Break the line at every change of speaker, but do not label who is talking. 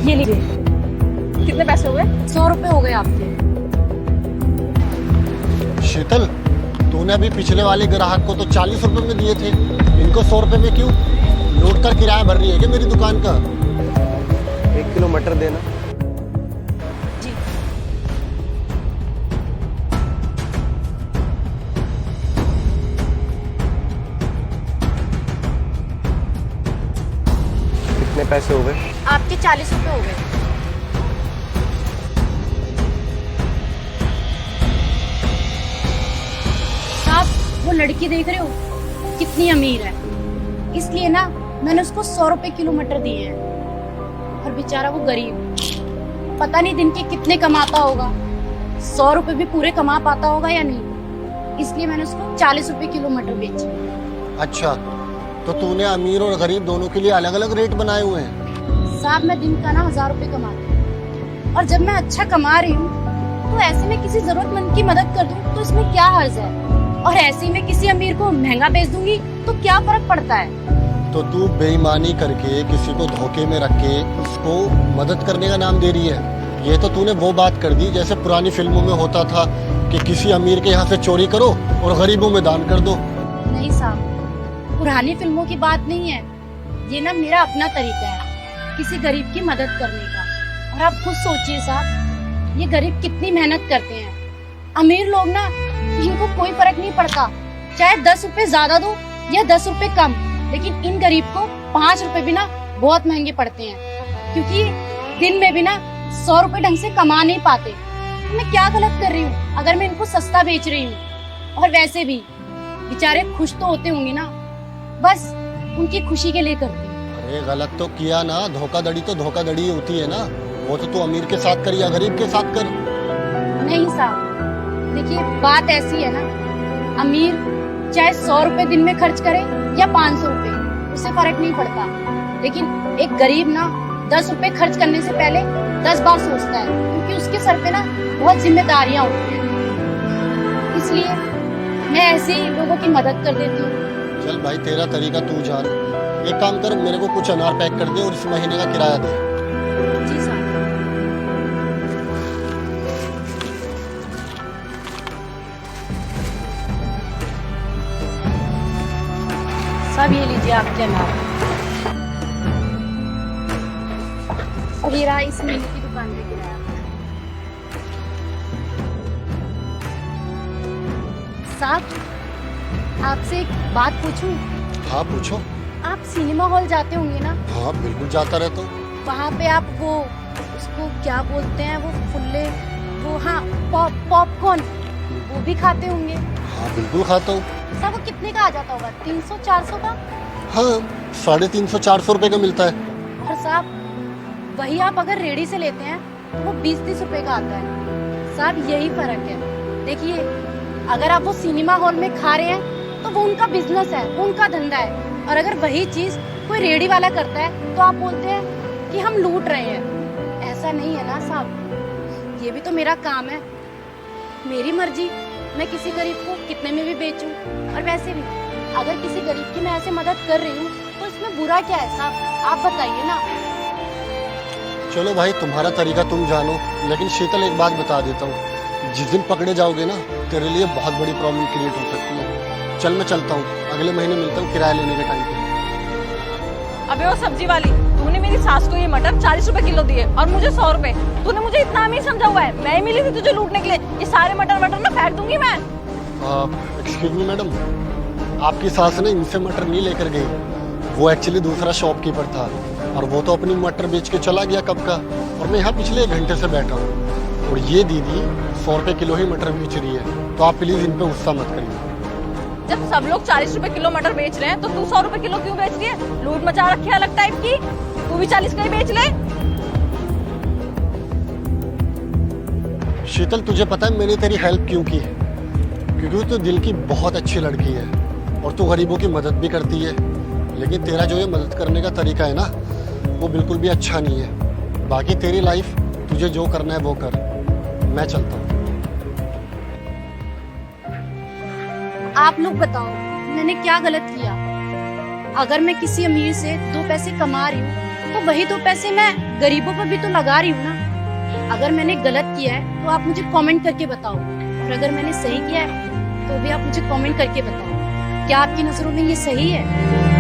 ये लीजिए।
कितने पैसे हो गए?
100 रुपए हो गए आपके।
शीतल, तूने अभी पिछले वाले ग्राहक को तो 40 रुपए में दिए थे, इनको 100 रुपए में क्यों? लौट कर किराया भर रही है क्या मेरी दुकान का?
1 किलो मटर देना।
जी।
कितने पैसे हो गए?
आपके 40 रुपए हो गए। साहब, वो लड़की देख रहे हो कितनी अमीर है, इसलिए ना मैंने उसको 100 रुपए किलो मटर दिए हैं। और बेचारा वो गरीब, पता नहीं दिन के कितने कमाता होगा, 100 रुपए भी पूरे कमा पाता होगा या नहीं, इसलिए मैंने उसको 40 रुपए किलो मटर बेचे।
अच्छा, तो तूने अमीर और गरीब दोनों के लिए अलग अलग रेट बनाए हुए हैं?
साहब, मैं दिन का ना 1000 रुपए कमाती हूँ, और जब मैं अच्छा कमा रही हूँ तो ऐसे में किसी जरूरतमंद की मदद कर दूँ तो इसमें क्या हर्ज है, और ऐसे ही मैं किसी अमीर को महंगा बेच दूंगी तो क्या फर्क पड़ता है।
तो तू बेईमानी करके किसी को धोखे में रख के उसको मदद करने का नाम दे रही है। ये तो तूने वो बात कर दी जैसे पुरानी फिल्मों में होता था कि किसी अमीर के यहाँ से चोरी करो और गरीबों में दान कर दो।
नहीं साहब, पुरानी फिल्मों की बात नहीं है, ये ना मेरा अपना तरीका है किसी गरीब की मदद करने का। और आप खुद सोचिए साहब, ये गरीब कितनी मेहनत करते हैं। अमीर लोग ना, इनको कोई फर्क नहीं पड़ता, चाहे 10 रुपए ज्यादा दो या 10 रुपए कम, लेकिन इन गरीब को 5 रुपए भी ना बहुत महंगे पड़ते हैं, क्योंकि दिन में भी ना 100 रुपए ढंग से कमा नहीं पाते। तो मैं क्या गलत कर रही हूँ अगर मैं इनको सस्ता बेच रही हूँ। और वैसे भी बेचारे खुश तो होते होंगे ना, बस उनकी खुशी के लिए करती हूँ।
अरे गलत तो किया ना, धोखाधड़ी तो धोखाधड़ी होती है ना, वो तो तू अमीर के साथ कर या गरीब के साथ कर।
नहीं साहब, देखिए बात ऐसी है ना, अमीर चाहे 100 रुपए दिन में खर्च करे या 500 रुपए, उससे फर्क नहीं पड़ता, लेकिन एक गरीब ना 10 रुपए खर्च करने से पहले 10 बार सोचता है, क्योंकि उसके सर पे ना बहुत जिम्मेदारियां होती हैं। इसलिए मैं ऐसे ही लोगों की मदद कर देती हूँ।
चल भाई, तेरा तरीका तू जान। एक काम कर, मेरे को कुछ अनार पैक कर दे और इस महीने का किराया दे।
जी साहब। सब ये लीजिए आपके अनार, और ये रहा इस महीने की दुकान पे किराया। साहब, आपसे एक बात पूछूं?
हाँ पूछो।
आप सिनेमा हॉल जाते होंगे ना?
हाँ बिल्कुल जाता रहता हूँ।
वहाँ पे आप वो, उसको क्या बोलते हैं, वो फुल्ले, वो हाँ पॉपकॉर्न, वो भी खाते होंगे?
हाँ बिल्कुल खाता हूँ।
साहब, वो कितने का आ जाता होगा? 300-400 का?
हाँ, 350-400 रुपए का मिलता है।
और साहब, वही आप अगर रेडी से लेते हैं तो वो 20-30 रुपए का आता है। साहब, यही फर्क है। देखिए, अगर आप वो सिनेमा हॉल में खा रहे हैं तो वो उनका बिजनेस है, वो उनका धंधा है, और अगर वही चीज कोई रेडी वाला करता है तो आप बोलते हैं कि हम लूट रहे हैं। ऐसा नहीं है ना साहब, ये भी तो मेरा काम है, मेरी मर्जी, मैं किसी गरीब को कितने में भी बेचूं। और वैसे भी अगर किसी गरीब की मैं ऐसे मदद कर रही हूँ तो इसमें बुरा क्या है साहब, आप बताइए ना।
चलो भाई, तुम्हारा तरीका तुम जानो, लेकिन शीतल एक बात बता देता हूँ, जिस दिन पकड़े जाओगे ना, तेरे लिए बहुत बड़ी प्रॉब्लम क्रिएट हो सकती है। चल मैं चलता हूँ, अगले महीने मिलता हूँ किराया लेने के टाइम पे।
अबे वो सब्जी वाली, तूने मेरी सास को ये मटर 40 रुपए किलो दिए और मुझे 100 रुपए। तूने मुझे इतना अमीर समझा हुआ है? मैं ही मिली थी तुझे लूटने के लिए? ये सारे मटर ना फेंक दूंगी मैं।
एक्सक्यूज मी मैडम, आपकी सास ने इनसे मटर नहीं लेकर गई, वो एक्चुअली दूसरा शॉपकीपर था, और वो तो अपनी मटर बेच के चला गया कब का, और मैं यहाँ पिछले 1 घंटे से बैठा हूँ, और ये दीदी 100 रुपए किलो ही मटर बेच रही है, तो आप प्लीज इन पे गुस्सा मत करिए।
जब सब लोग 40 रुपए किलो मटर बेच रहे हैं तो तू 100 रुपए किलो क्यों बेच रही है? लूट मचा रखी है अलग टाइप की, तू भी 40 का ही बेच ले।
शीतल, तुझे पता है मैंने तेरी हेल्प क्यों की है? क्योंकि तू दिल की बहुत अच्छी लड़की है और तू गरीबों की मदद भी करती है, लेकिन तेरा जो ये मदद करने का तरीका है ना, वो बिल्कुल भी अच्छा नहीं है। बाकी तेरी लाइफ, तुझे जो करना है वो कर, मैं चलता हूँ।
आप लोग बताओ, मैंने क्या गलत किया? अगर मैं किसी अमीर से 2 पैसे कमा रही हूँ तो वही तो पैसे मैं गरीबों पर भी तो लगा रही हूँ ना। अगर मैंने गलत किया है तो आप मुझे कमेंट करके बताओ, और अगर मैंने सही किया है तो भी आप मुझे कमेंट करके बताओ। क्या आपकी नजरों में ये सही है?